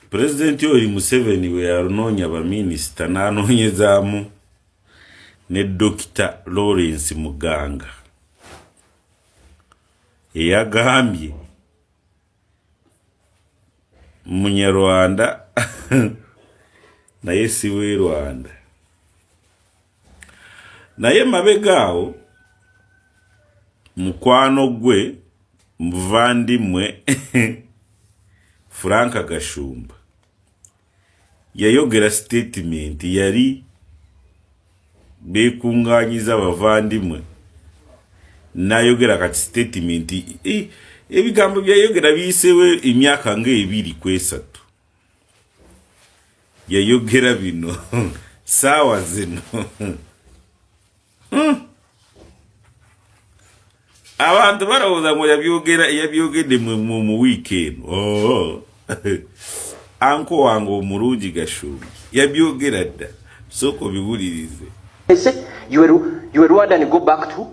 President Yoweri Museveni we yaronoonya baminisita n'anoonyezaamu ne Dr. Lawrence Muganga eyagambye Munyarwanda naye si w'e Rwanda. Naye mabegaawo mukwano gwe muvandimwe Frank Gashumba yayogera statement yali bekunganyiza bavandimwe nayogera kati statement ebigambo byayogera biyiseewo emyaka ng'ebiri kwesatu yayogera bino saawa zino abantu balowooza ngo yabyogedde mu weekend. Anko wange omulungi Gashumba yabyogera dda soko biwulirize. They say you were Rwanda and go back to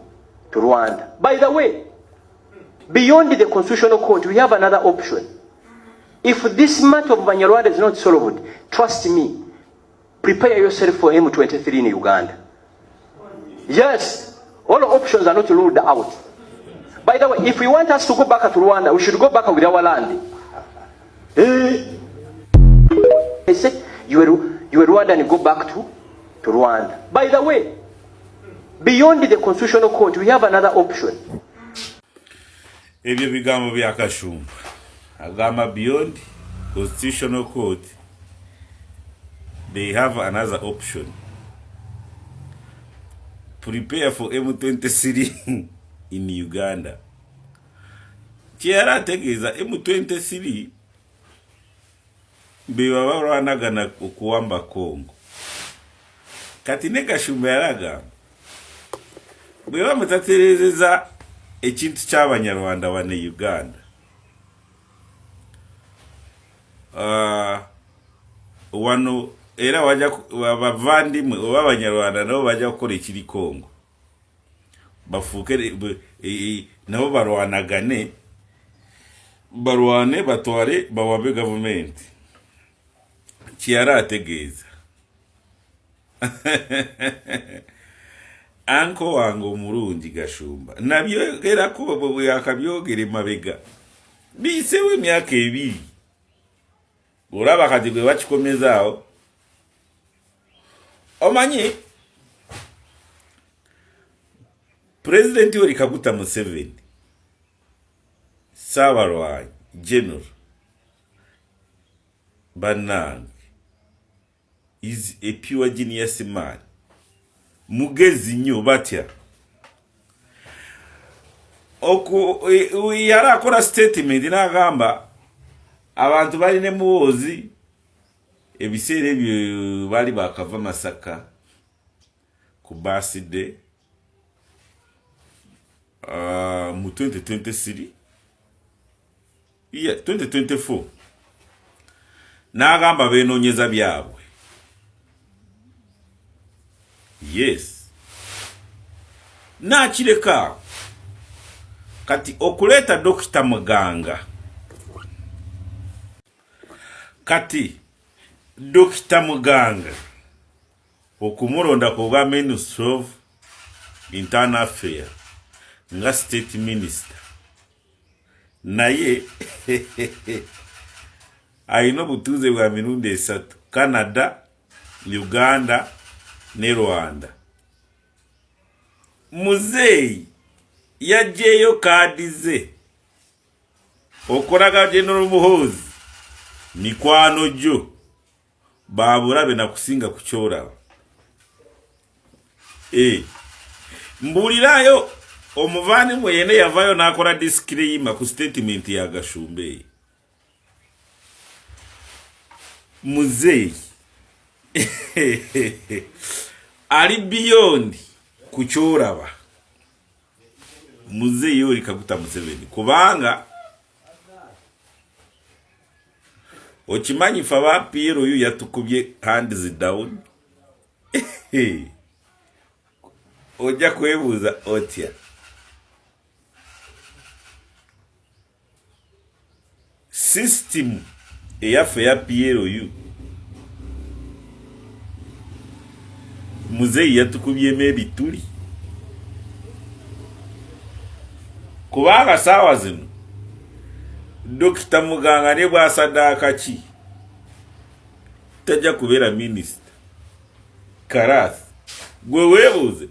Rwanda. By the way, beyond the constitutional court, we have another option. If this matter of Banyarwanda is not solved, trust me, prepare yourself for M23 in Uganda. Yes, all options are not ruled out. By the way, if we want us to go back to Rwanda, we should go back with our land. They say you were Rwanda and go back to Rwanda. By the way, beyond the constitutional court, we have another option. Ebyo bigambo bya Gashumba agamba beyond constitutional court, they have another option. Prepare for M23 in Uganda. Chiara tegeza M23 bewa baranagana okuwamba Kongo. Kati ne Gashumba yaraga bewa mutaterezeza ekintu ky'Abanyarwanda wane Uganda. Wano era wajja bavandimwe oba Abanyarwanda nabo bajja kukola ekiri Kongo. Bafuke nabo barwane batware bawambe government. Chiara ategeeza anko wange omulungi Gashumba nabyogera ko bwe yakabyogere mabega bisewe emyaka ebiri olaba kati gwe bakikomezaawo. Omanyi President Yoweri Kaguta Museveni Saabalwanyi General Banang is a pure genius man. Mugezi nnyo batya. Yara akola statement n'agamba abantu bali ne muwozi ebiseera ebyo bali bakava Masaka ku birthday mu 2023 2024 n'agamba beenoonyeza byabwe. Yes. Nakireka kati okuleta Dr. Muganga. Kati Dr. Muganga okumulonda kuba Minister of Internal Affairs nga State Minister. Naye ayina obutuuze bwa mirundi esatu: Canada, Uganda ne Rwanda. Muzeeyi yajeyo kaadi ze okolaga General Muhoozi mikwano gyo babulabe na kusinga kukyolaba. Mbulirayo omuvandimwe yene yavayo n'akola disclaimer ku statement ya Gashumba. Muzeeyi ali beyond kukyolaba. Muzeeyi Yoweri Kaguta Museveni kubanga okimanyi fa ba Piero yu yatukubye hands down. Ojja kwebuuza otya. System eyaffe ya PLU muzeeyi yatukubyemu ebituli kubanga saawa zino Dokita Muganga ne bw'asaddaaka ki tajja kubeera minisita. Karasi gwe weebuuze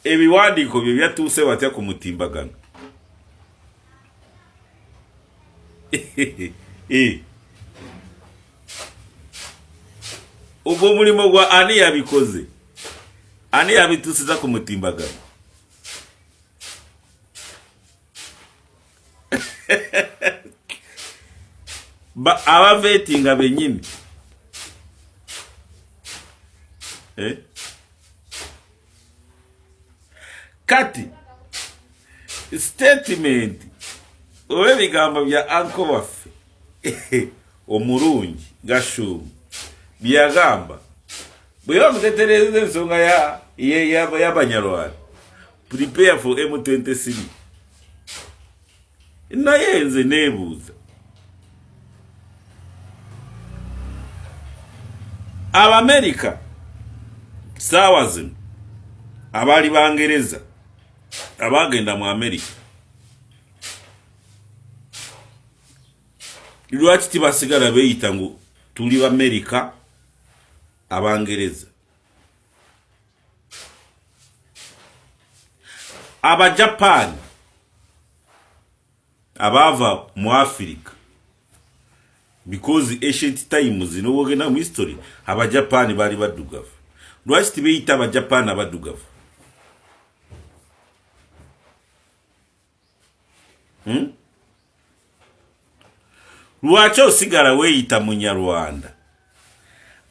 ebiwandiiko bye byatuuse batya ku mutimbagano. Ogwo omulimu gwa ani yabikoze, ani yabituusiza ku mutimbagano. Abaveetinga bennyini kati statement owebigambo bya anko waffe omulungi Gashumba byagamba bwe bamutetereza ensonga y'Abanyarwanda prepare for M23. Naye nze neebuuza Abamerika saawa zino abaali Bangereza abagenda mu Amerika lwaki tibasigala beeyita ngu tuli Bamerika Abangereza. Abajapani abava mu Africa because ancient times no wogena mu history Abajapani bali baddugavu. Lwaki tibeeyita Abajapani abaddugavu? Lwaki osigala weeyita Munyarwanda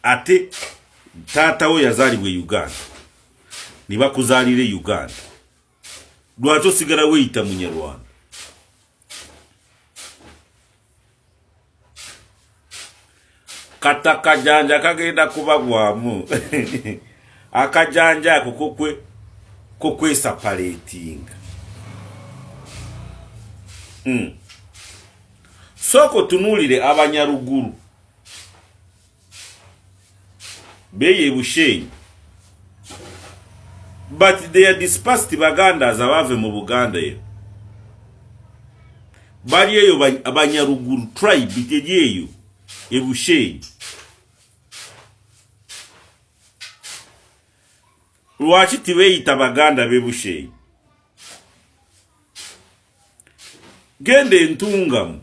ate taatawo yazaalibwa Uganda ne bakuzaalira Uganda? Lwaki osigala weeyita Munyarwanda? Kata kajanja kagenda kubagwamu akajanja ako kokwe separating. Soko tunulire Abanyaruguru beye Bushenyi but they are dispersed Bagandas abave mu Buganda ye bali eyo Abanyaruguru tribe itejeyo ebushenyi. Lwaki tibeeyita Baganda b'ebushenyi? Gende Ntungamu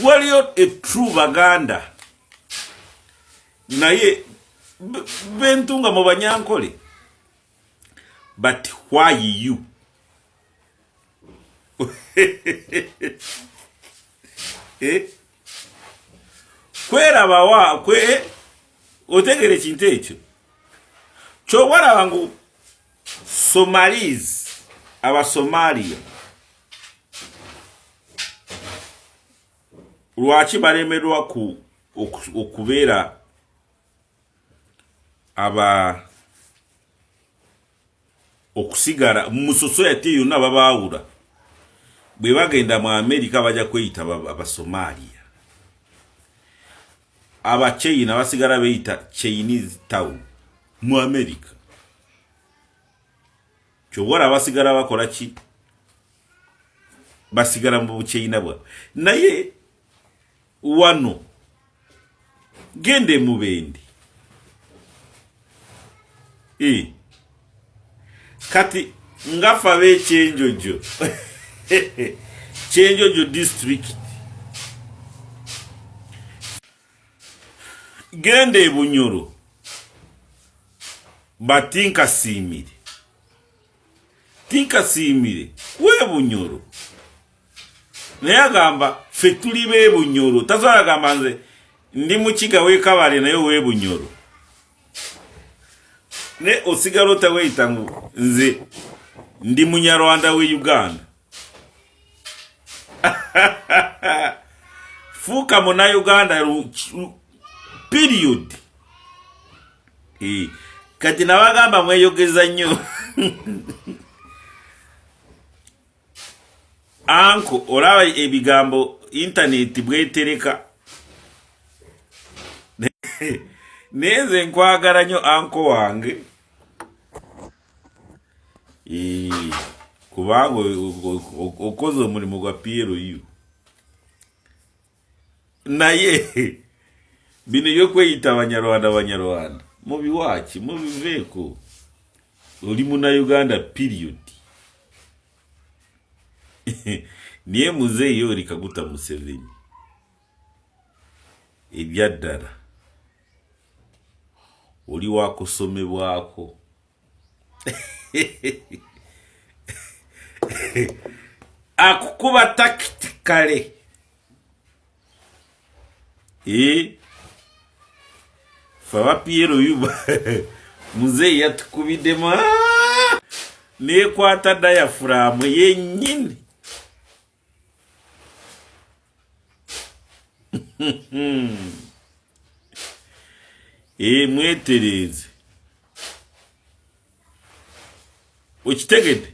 waliyo a true Baganda naye Bentungamu Banyankole. But why you? Kwera wa kwe otegere kintu ekyo kyobala wangu Somalis aba Somalia lwaki balemerwa okubeera aba okusigala mu society yonna babaawula bwe bagenda mu America bajja kweyita aba Somalia. Aba China basigala beeyita Chinese town mu America. Kyobala basigala bakola ki? Basigala mu China bwa. Naye wano gende mu Bendi kati ngafa be Kyenjojo Kyenjojo district gende Bunyoro batinka simire we Bunyoro naye agamba ffe tuli be Bunyoro tasobola agamba nze ndi mukiga w'ekabale naye we Bunyoro ne osigala otaweeyita ngu nze ndi Munyarwanda we Uganda. Fuuka muna Uganda period. Kati nabagamba mweyogeza nnyo anko olaba ebigambo internet bwetereka neze nkwagala nnyo anko wange kubanga okoze omulimu gwa PLU naye bino yokweyita abanyarwanda mubiwaki mubiveeko oli Munauganda period niye muzeeyi Yoweri Kaguta Museveni ebyaddala oli wakusomebwako akukuba tactically faba PLU muzeeyi yatukubidemu nekwata diaphragm yennyini mwetereze okitegedde